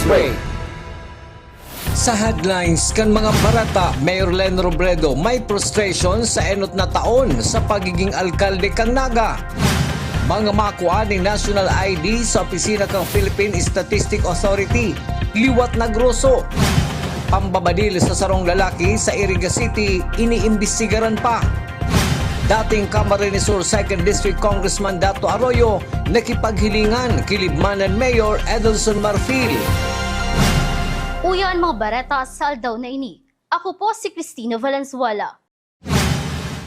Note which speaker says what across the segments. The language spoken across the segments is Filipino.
Speaker 1: Newsbreak. Sa headlines kan mga barata, Mayor Len Robredo may frustration sa enot na taon sa pagiging alkalde kang Naga. Mga makuha ni National ID sa opisina kang Philippine Statistic Authority, liwat na grosso. Pambabadil sa sarong lalaki sa Iriga City, iniimbestigaran pa. Dating Camarines Sur 2nd District Congressman Dato Arroyo, nakipaghilingan kilibmanan Mayor Edelson Marfil.
Speaker 2: Uyan mga bareta sa aldaw na ini. Ako po si Cristina Valenzuela.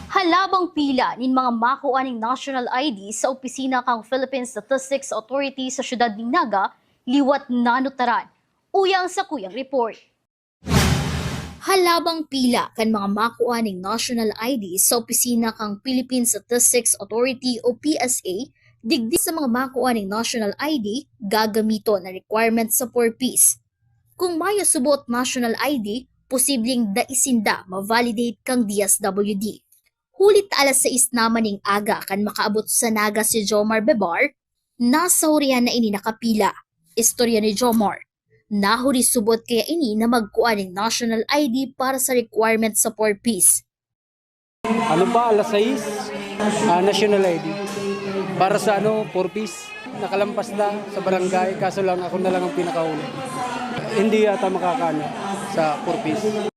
Speaker 2: Halabang pila nin mga makuha ng National ID sa opisina kang Philippine Statistics Authority sa siyudad ng Naga, liwat nanutaran. Uyang sa kuyang report. Halabang pila kan mga makuha ng National ID sa opisina kang Philippine Statistics Authority o PSA, digdi sa mga makuha ng National ID, gagamito na requirement sa 4Ps. Kung mayo subot National ID, posibleng daisinda ma-validate kang DSWD. Hulit alas 6 naman ng aga kan makaabot sa Naga si Jomar Bebar, nasa hurian na ini nakapila. Istorya ni Jomar. Nahuri subot kaya ini na magkuha ng National ID para sa requirement sa 4Ps.
Speaker 3: Ano pa, alas 6, National ID. Para sa 4Ps, nakalampas na sa barangay, kaso lang ako na lang ang pinakauna. Hindi yata makakano sa 4Ps.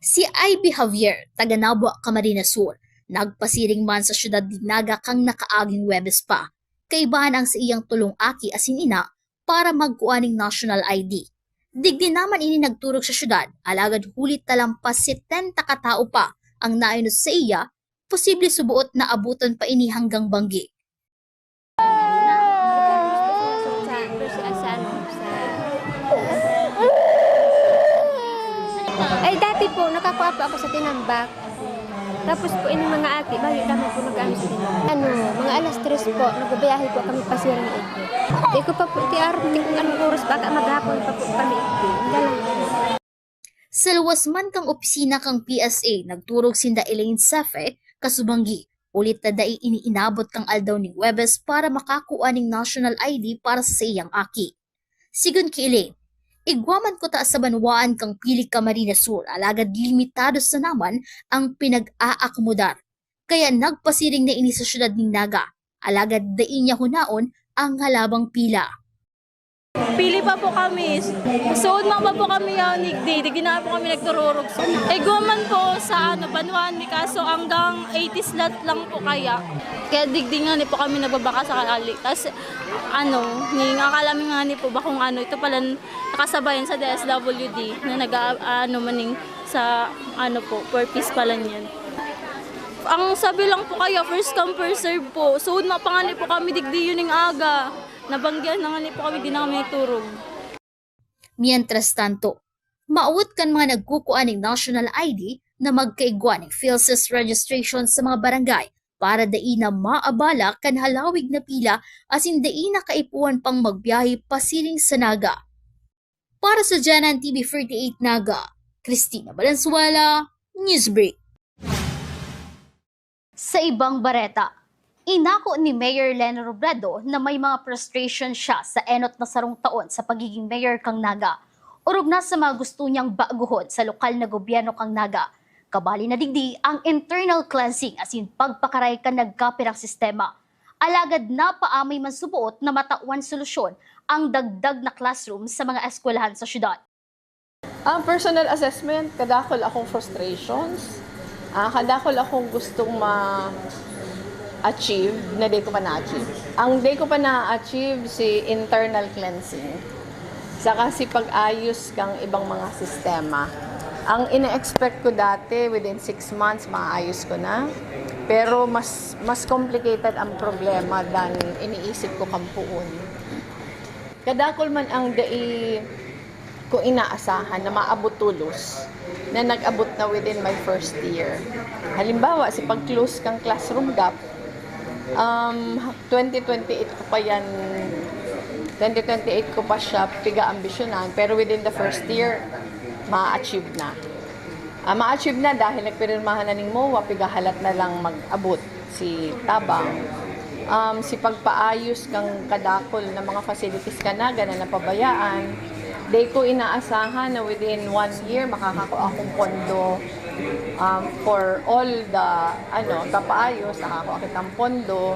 Speaker 2: Si Ivy Javier, taga Nabua, Camarines Sur, nagpasiring man sa siyudad ng Naga kang nakaaging Webes pa. Kaibahan ang sa iyang tulong aki asin ina para magkuha ng National ID. Digdi naman ini nagturog sa siyudad, alagad hulit talampas 70 katao pa ang nainos sa iya, posible subuot na abutan pa ini hanggang Banggi.
Speaker 4: Ay, dati po, nakakuha po ako sa tinambak. Tapos po, yung mga ate, balik kami po nag-ano sa tinambak. Mga alas 3 po, nagbabiyahe po kami pasirang ito. Di ko pa po, iti-arating kung anong oras, baka maghapon pa po kami ito.
Speaker 2: Sa luwas man kang opisina kang PSA, nagturog sinda Elaine Sefe, kasubanggi. Ulit na dai iniinabot kang aldaw ni Webes para makakuha ng National ID para sa iyang aki. Sigun ki Elaine, igwaman ko ta sa banwaan kang pili Camarines Sur, alagad limitado sa naman ang pinag-aakomodar. Kaya nagpasiring na ini sa syudad ng Naga, alagad dai niya hunaon ang halabang pila.
Speaker 5: Pili pa po kami. Suod man pa po kami yung nigdi. Di gina po kami nagtururog. Guman po sa Banuan, kaso hanggang 80 slot lang po kaya. Kaya digdi nga ni po kami nagbabaka sa kalali. Tapos ngakalamin nga ni po ba kung ito pala nakasabayan sa DSWD na maning sa purpose pala niyan. Ang sabi lang po kaya, first come first serve po. Suod na pa nga ni po kami digdi yun ng aga. Nabanggihan na nga po kami, di na kami turog.
Speaker 2: Mientras tanto, maawat kan mga nagkukuha ng National ID na magkaigwa ng PhilSys registration sa mga barangay para dai na maabala kan halawig na pila asin dai na kaipuan pang magbiyahe pasiling sa Naga. Para sa Janan TV 48 Naga, Cristina Valenzuela, Newsbreak. Sa ibang bareta, inako ni Mayor Len Robredo na may mga frustration siya sa enot na sarong taon sa pagiging mayor kang Naga. Urog na sa mga gusto niyang baguhon sa lokal na gobyerno kang Naga. Kabali na digdi ang internal cleansing asin pagpakaray ka nagkapirang sistema. Alagad na paamay man subuot na matauan solusyon ang dagdag na classroom sa mga eskwelahan sa syudad.
Speaker 6: Ang personal assessment, kadakol akong frustrations, kadakol akong gustong achieve na di ko pa na-achieve. Ang di ko pa na-achieve si internal cleansing. Saka si pag-ayos kang ibang mga sistema. Ang ina-expect ko dati, within 6 months, maayos ko na. Pero mas complicated ang problema than iniisip ko kampuon. Kadakol man ang dai ko inaasahan na maabot tulos na nag-abot na within my first year. Halimbawa, si pag-close kang classroom gap, 2028 ko pa yan, 2028 ko pa siya piga-ambisyonan, pero within the first year, ma-achieve na. Ma-achieve na dahil nagpirmahan na ng MOA, pigahalat na lang mag-abot si Tabang. Si pagpaayos kang kadakol ng mga facilities ka na, ganan na pabayaan, Di ko inaasahan na within 1 year makakakuha akong pondo for all the kapaayos, nakakuha kitang pondo.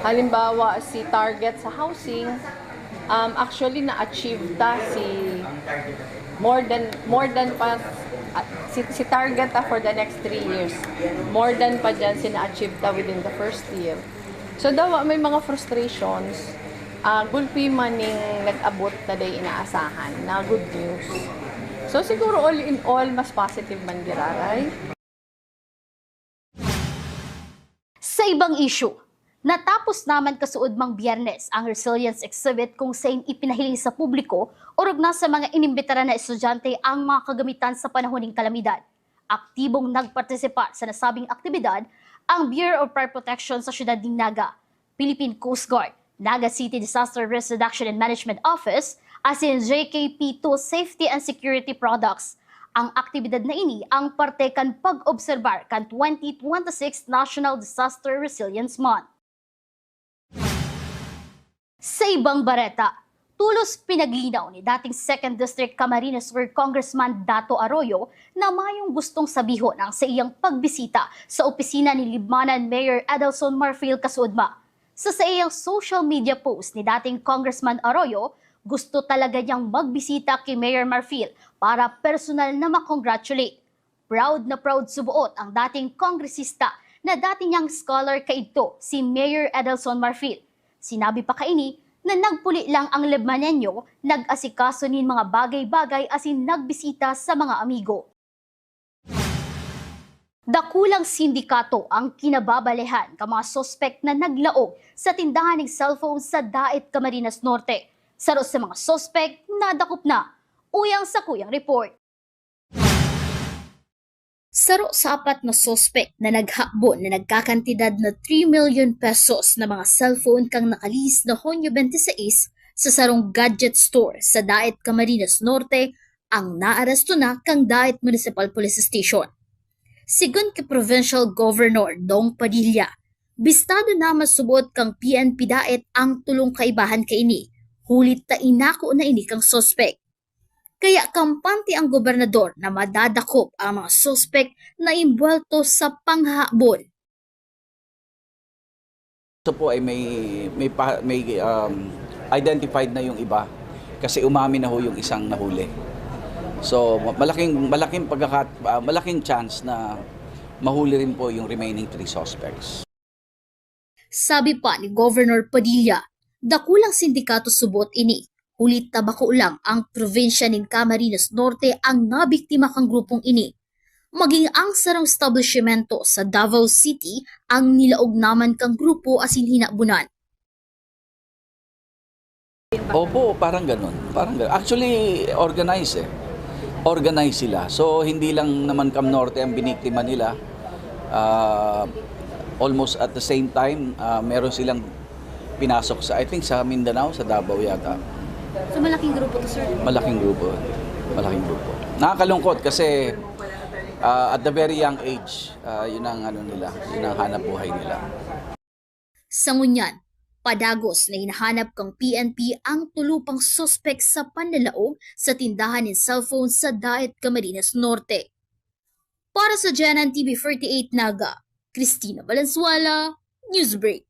Speaker 6: Halimbawa, si target sa housing, actually na-achieve si si target for the next 3 years. More than pa dyan sina-achieve within the first year. So daw may mga frustrations, gulpi maning nag-abot na day inaasahan na good news. So siguro all in all, mas positive man giraray.
Speaker 2: Sa ibang issue, natapos naman kasuod mang Biyernes ang resilience exhibit kung saan ipinahiling sa publiko o rugna sa mga inimbitara na estudyante ang mga kagamitan sa panahon ng kalamidad. Aktibong nagpartisipa sa nasabing aktibidad ang Bureau of Fire Protection sa siyudad ng Naga, Philippine Coast Guard, Naga City Disaster Risk Reduction and Management Office, as in JKP2 Safety and Security Products. Ang aktibidad na ini ang parte kan pag-obserbar kan 2026 National Disaster Resilience Month. Sa ibang bareta, tulos pinaglinaw ni dating 2nd District Camarines Sur Congressman Dato Arroyo na mayong gustong sabihon ang sa iyang pagbisita sa opisina ni Libmanan Mayor Adelson Marfil Kasuodma. Sa iyang social media post ni dating Congressman Arroyo, gusto talaga niyang magbisita kay Mayor Marfil para personal na makongratulate. Proud na proud subuot ang dating kongresista na dati niyang scholar kaidto si Mayor Adelson Marfil. Sinabi pa kaini na nagpuli lang ang Libmanenyo, nag-asikaso nin mga bagay-bagay asin nagbisita sa mga amigo. Dakulang sindikato ang kinababalehan ka mga sospek na naglaog sa tindahan ng cellphone sa Daet, Camarines Norte. Saro sa mga sospek, nadakop na. Uyang sa Kuyang Report. Saro sa 4 na sospek na naghakbon na nagkakantidad na 3 million pesos na mga cellphone kang nakalis na Hunyo 26 sa sarong gadget store sa Daet, Camarines Norte ang naaresto na kang Daet Municipal Police Station. Sigun kay Provincial Governor Dong Padilla, bistado na masubot kang PNP Daet ang tulong kaibahan kaini, hulit ta inako na ini kang sospek. Kaya kampante ang gobernador na madadakop ang mga sospek na imbwelto sa panghabol.
Speaker 7: Ito po ay may identified na yung iba kasi umamin na ho yung isang nahuli. So malaking chance na mahuli rin po yung remaining 3 suspects.
Speaker 2: Sabi pa ni Governor Padilla, dakulang sindikato subot ini. Hulit tabako lang ang probinsya ng Camarines Norte ang nabiktima kang grupong ini. Maging ang sarang establishmento sa Davao City ang nilaog naman kang grupo asin hinabunan.
Speaker 7: Opo, parang ganun. Actually, organize sila. So, hindi lang naman Cam Norte ang biniktima nila. Almost at the same time, meron silang pinasok sa, I think sa Mindanao, sa Davao yata.
Speaker 2: So malaking grupo to, sir?
Speaker 7: Malaking grupo. Nakakalungkot kasi at the very young age, yun ang hanap buhay nila.
Speaker 2: Sa ngunyan, padagos na hinahanap kang PNP ang tulupang suspek sa panlalaog sa tindahan ng cellphone sa Daet, Camarines Norte. Para sa Janan TV 48 Naga, Cristina Valenzuela, Newsbreak.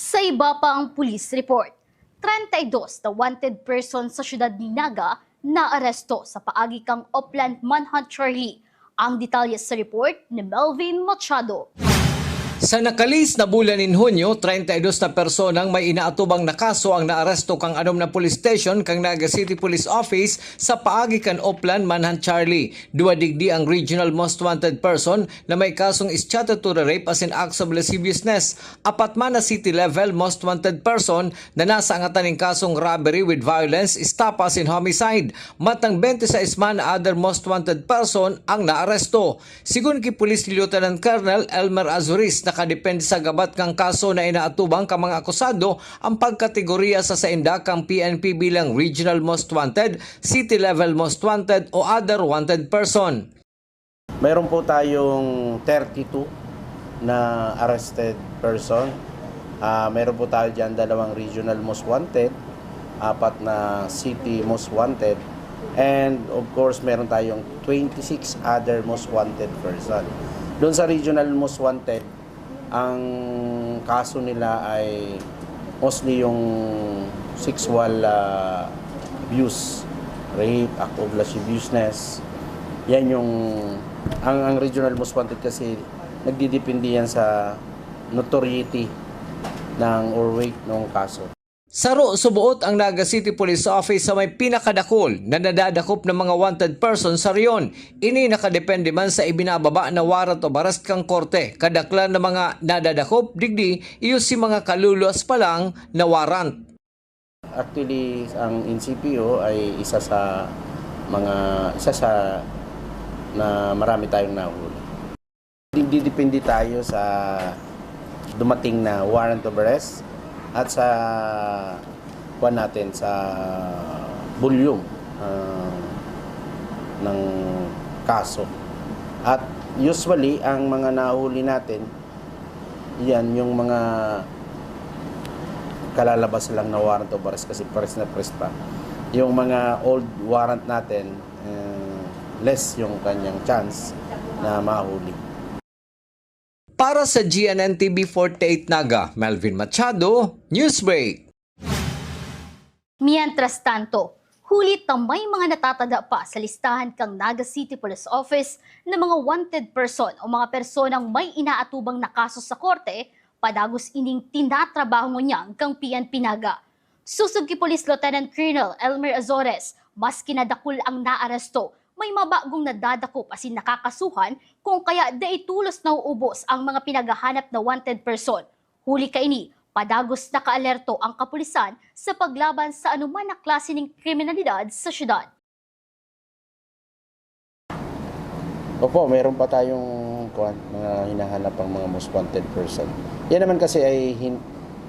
Speaker 2: Sa iba pa ang police report, 32 na wanted person sa siyudad ni Naga na aresto sa paagi kang Upland Manhunt Charlie. Ang detalye sa report ni Melvin Machado.
Speaker 1: Sa nakalis na bulan in Hunyo, 32 na personang may inaatubang na kaso ang naaresto kang anom na police station kang Naga City Police Office sa paagi kan Upland Manhunt Charlie. Duwadigdi ang regional most wanted person na may kasong statutory rape as in acts of lasciviousness. Apat man na city level most wanted person na nasa angatan ng kasong robbery with violence, estapas in homicide. Matang 26 man na other most wanted person ang naaresto. Sigun ki Police Lieutenant Colonel Elmer Azuris, nakadepende sa gabat kang kaso na inaatubang ka mga akusado ang pagkategorya sa sainda kang PNP bilang Regional Most Wanted, City Level Most Wanted o Other Wanted Person.
Speaker 8: Mayroon po tayong 32 na arrested person. Mayroon po tayo dyan 2 Regional Most Wanted 4 na city most wanted, and of course meron tayong 26 other most wanted person. Doon sa regional most wanted, ang kaso nila ay mostly yung sexual abuse, rape, act of lasciviousness. Yan yung ang regional most wanted kasi nagdidepende yan sa notoriety ng or weight ng kaso.
Speaker 1: Saro subuot ang Naga City Police Office sa may pinakadakol na nadadakop ng mga wanted person sa riyon. Ini nakadepende man sa ibinababa na warrant of arrest kang korte. Kadaklan ng mga nadadakop, digdi, iyo si mga kaluluas pa lang na warrant.
Speaker 8: Actually, ang NCPO ay isa sa na marami tayong nahuli. Didepende tayo sa dumating na warrant of arrest at sa natin sa volume ng kaso. At usually ang mga nahuli natin, yan yung mga kalalabas lang na warrant of arrest kasi press na press pa. Yung mga old warrant natin, less yung kanyang chance na mahuli.
Speaker 1: Para sa GNN TV 48 Naga, Melvin Machado, Newsbreak.
Speaker 2: Mientras tanto, hulit na may mga natatada pa sa listahan kang Naga City Police Office na mga wanted person o mga personang may inaatubang na kaso sa korte, padagos ining tinatrabaho niyang kang PNP Naga. Susog ki Police Lieutenant Colonel Elmer Azores, mas kinadakul ang naaresto, may mabagong nadadakop asin nakakasuhan kung kaya daitulos na uubos ang mga pinagahanap na wanted person. Huli kaini, padagos nakaalerto ang kapulisan sa paglaban sa anuman na klase ng kriminalidad sa syudad.
Speaker 8: Opo, meron pa tayong mga hinahanap ang mga most wanted person. Yan naman kasi ay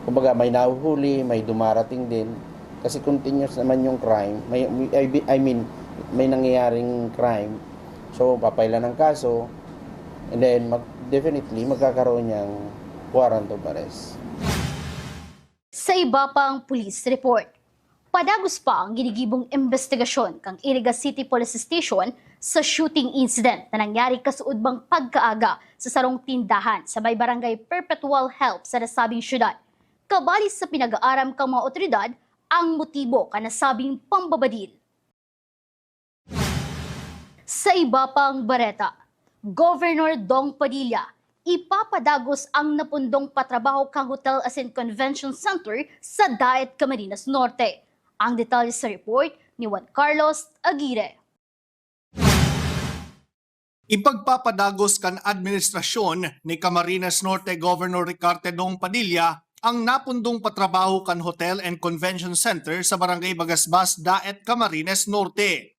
Speaker 8: kumbaga may nahuhuli, may dumarating din kasi continuous naman yung crime. May nangyayaring crime. So papailan ng kaso and then definitely magkakaroon niyang warrant of arrest.
Speaker 2: Sa iba pang police report, padagos pa ang ginigibong investigasyon kang Iriga City Police Station sa shooting incident na nangyari kasuod bang pagkaaga sa sarong tindahan sa may barangay Perpetual Help sa nasabing syudad. Kabali sa pinag-aaram kang mga otoridad ang motibo kanasabing pambabadil. Sa iba pang bareta, Governor Dong Padilla ipapadagos ang napundong patrabaho kang Hotel asin Convention Center sa Daet Camarines Norte. Ang detalye sa report ni Juan Carlos Aguirre.
Speaker 9: Ipagpapadagos kan administrasyon ni Camarines Norte Governor Ricardo Dong Padilla ang napundong patrabaho kan Hotel and Convention Center sa Barangay Bagasbas, Daet, Camarines Norte.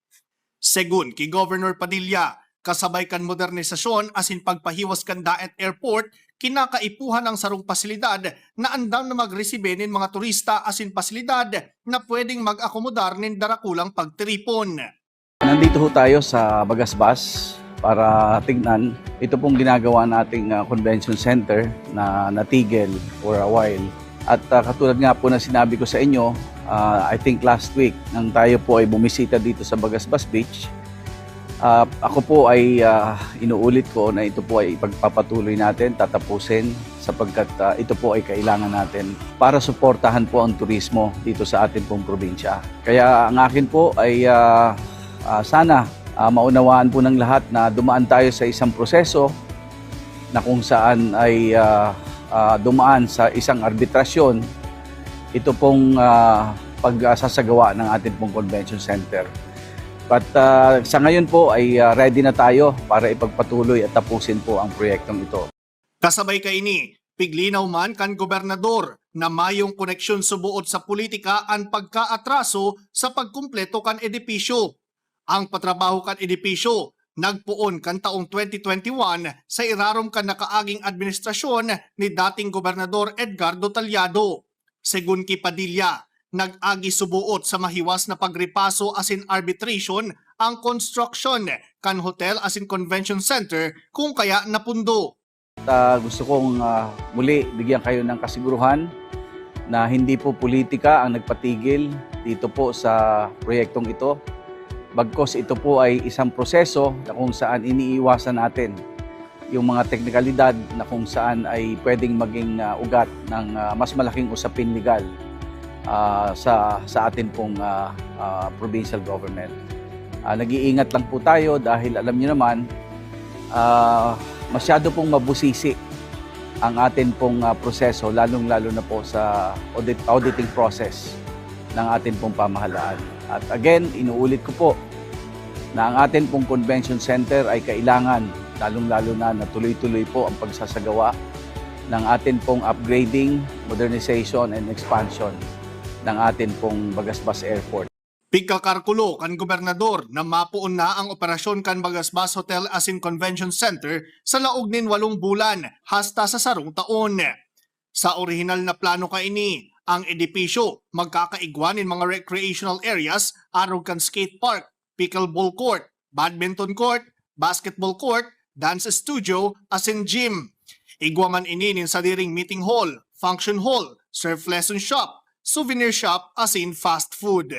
Speaker 9: Segun ki Governor Padilla, kasabay kan modernisasyon asin pagpahiwas kan Daet Airport, kinakaipuhan ang sarong pasilidad na andam na magresibe nin mga turista asin pasilidad na pwedeng mag-akomodar nin darakulang pagtiripon.
Speaker 7: Nandito ho tayo sa Bagasbas para tignan ito pong ginagawa nating convention center na natigil for a while. At katulad nga po na sinabi ko sa inyo, I think last week nang tayo po ay bumisita dito sa Bagasbas Beach, ako po ay inuulit ko na ito po ay ipagpapatuloy natin, tatapusin sapagkat ito po ay kailangan natin para suportahan po ang turismo dito sa ating pong probinsya. Kaya ang akin po ay sana maunawaan po ng lahat na dumaan tayo sa isang proseso na kung saan ay dumaan sa isang arbitrasyon ito pong pagsasagawa ng ating pong convention center. But sa ngayon po ay ready na tayo para ipagpatuloy at tapusin po ang proyektong ito.
Speaker 9: Kasabay kaini, piglinaw man kan gobernador na mayong koneksyon subuot sa politika ang pagkaatraso sa pagkumpleto kan edipisyo. Ang patrabaho kan edipisyo nagpuon kan taong 2021 sa irarom kan nakaaging administrasyon ni dating Gobernador Edgardo Taliado. Segun ki Padilla, nag-agi subuot sa mahiwas na pagripaso asin arbitration ang construction kan hotel asin convention center kung kaya napundo.
Speaker 7: Gusto kong muli bigyan kayo ng kasiguruhan na hindi po politika ang nagpatigil dito po sa proyektong ito. Bagkos ito po ay isang proseso na kung saan iniiwasan natin yung mga teknikalidad na kung saan ay pwedeng maging ugat ng mas malaking usapin legal sa atin pong provincial government. Nag-iingat lang po tayo dahil alam niyo naman, masyado pong mabusisi ang atin pong proseso, lalong-lalo na po sa auditing process ng atin pong pamahalaan. At again, inuulit ko po na ang atin pong convention center ay kailangan, lalong-lalo na tuloy-tuloy po ang pagsasagawa ng atin pong upgrading, modernization, and expansion ng atin pong Bagasbas Airport.
Speaker 9: Pigkakarkulo kan gobernador na mapuon na ang operasyon kan Bagasbas Hotel as in Convention Center sa laog nin 8 bulan hasta sa sarong taon. Sa orihinal na plano kaini, ang edipisyo magkakaigwan in mga recreational areas arog kan skate park, pickleball court, badminton court, basketball court, dance studio as in gym. Igwaman ini nin sadiring meeting hall, function hall, surf lesson shop, souvenir shop as in fast food.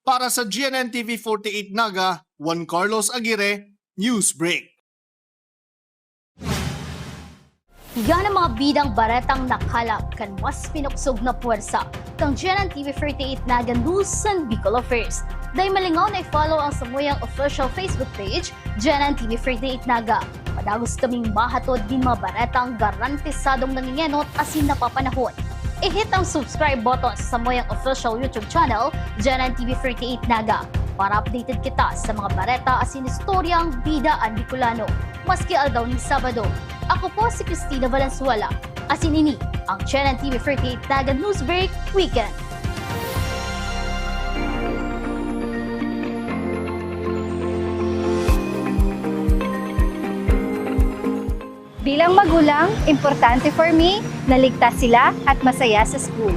Speaker 9: Para sa GNN TV 48 Naga, Juan Carlos Aguirre, Newsbreak.
Speaker 2: Yan ang mga bidang baretang nakalap kan mas pinuksog na puwersa kang GNN TV 48 Naga News and Bicol Affairs. Dahil malingaw na i-follow ang samuyang official Facebook page, GNN TV 48 Naga. Padagos kaming mahatod din mga baretang garantisadong nangingenot asin napapanahon. I-hit ang subscribe button sa samuyang official YouTube channel, GNN TV 48 Naga, para updated kita sa mga bareta asin istoryang bida ang Bicolano. Maski aldaw ni Sabado. Ako po si Cristina Valenzuela. Asin ini ang GNN TV 48 Naga Newsbreak Weekend.
Speaker 10: Bilang magulang, importante for me na ligtas sila at masaya sa school.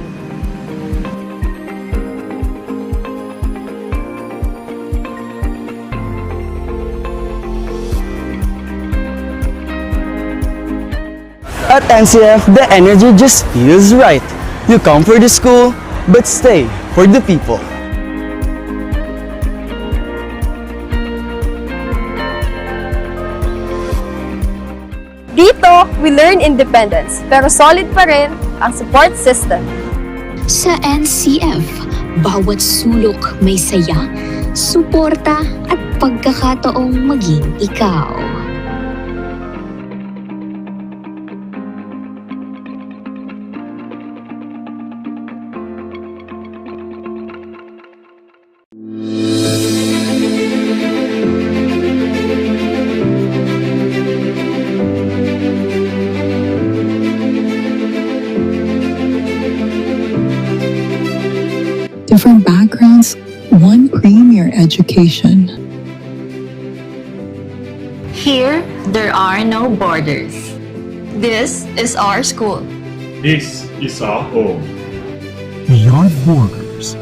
Speaker 11: At NCF, the energy just feels right. You come for the school, but stay for the people.
Speaker 10: Dito, we learn independence, pero solid pa rin ang support system.
Speaker 12: Sa NCF, bawat sulok may saya, suporta at pagkakataong maging ikaw.
Speaker 13: Different backgrounds, one premier education.
Speaker 14: Here, there are no borders. This is our school.
Speaker 15: This is our home.
Speaker 16: Beyond borders,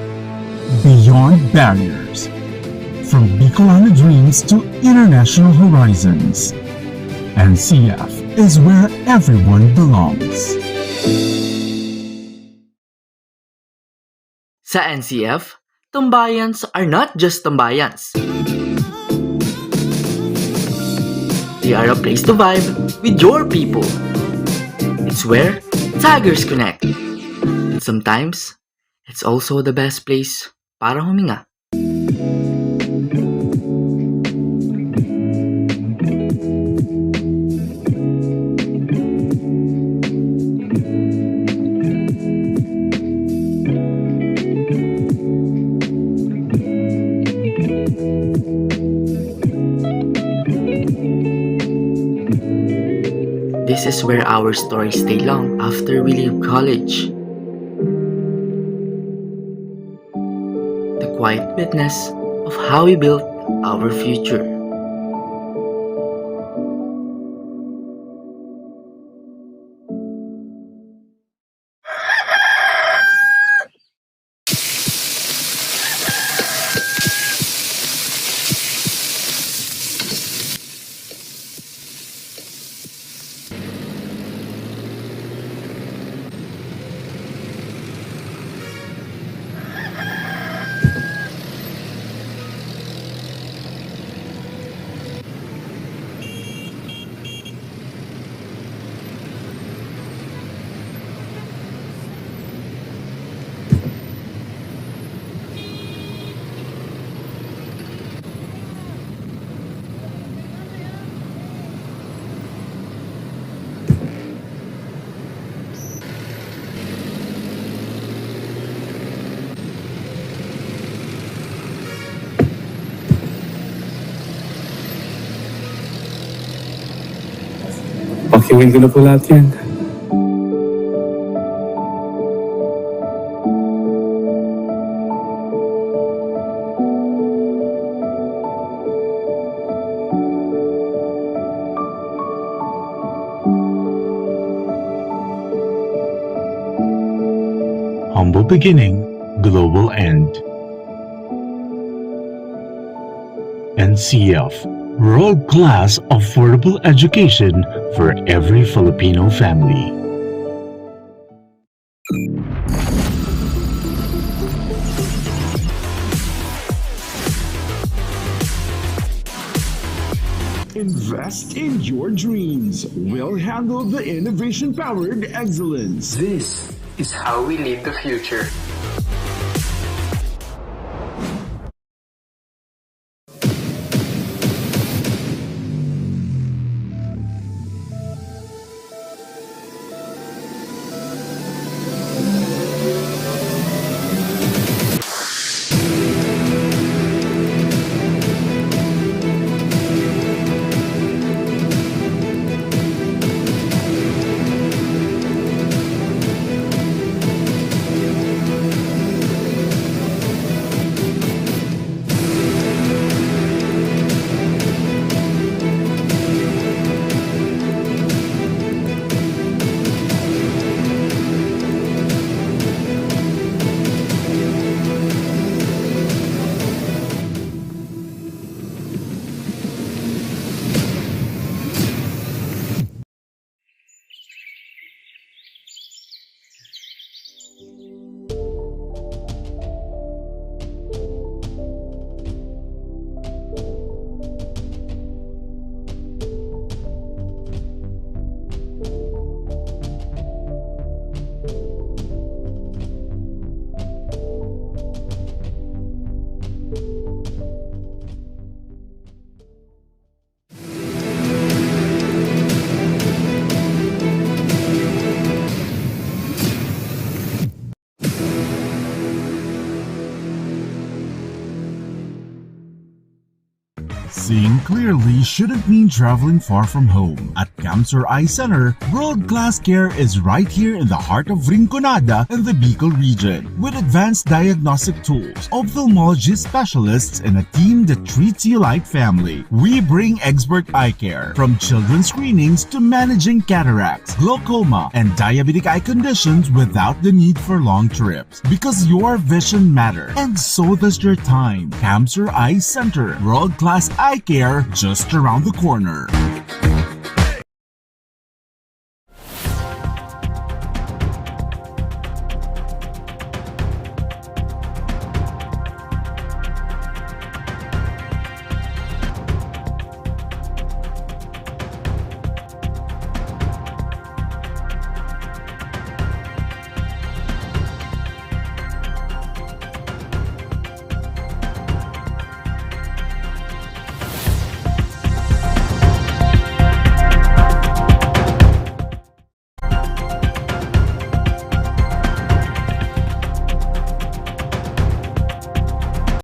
Speaker 16: beyond barriers, from Bicolano dreams to international horizons, NCF is where everyone belongs.
Speaker 17: Sa NCF, tambayans are not just tambayans. They are a place to vibe with your people. It's where Tigers connect. And sometimes, it's also the best place para huminga. This is where our stories stay long after we leave college. The quiet witness of how we built our future.
Speaker 16: Titingin ko na po lahat yan.
Speaker 15: Humble beginning, global end. NCF, world-class affordable education for every Filipino family.
Speaker 16: Invest in your dreams. We'll handle the innovation-powered excellence.
Speaker 17: This is how we lead the future.
Speaker 16: Seeing clearly shouldn't mean traveling far from home. At Camsur Eye Center, world-class care is right here in the heart of Rinconada and the Bicol region. With advanced diagnostic tools, ophthalmology specialists, and a team that treats you like family, we bring expert eye care. From children's screenings to managing cataracts, glaucoma, and diabetic eye conditions without the need for long trips. Because your vision matters, and so does your time. Camsur Eye Center, world-class eye care just around the corner.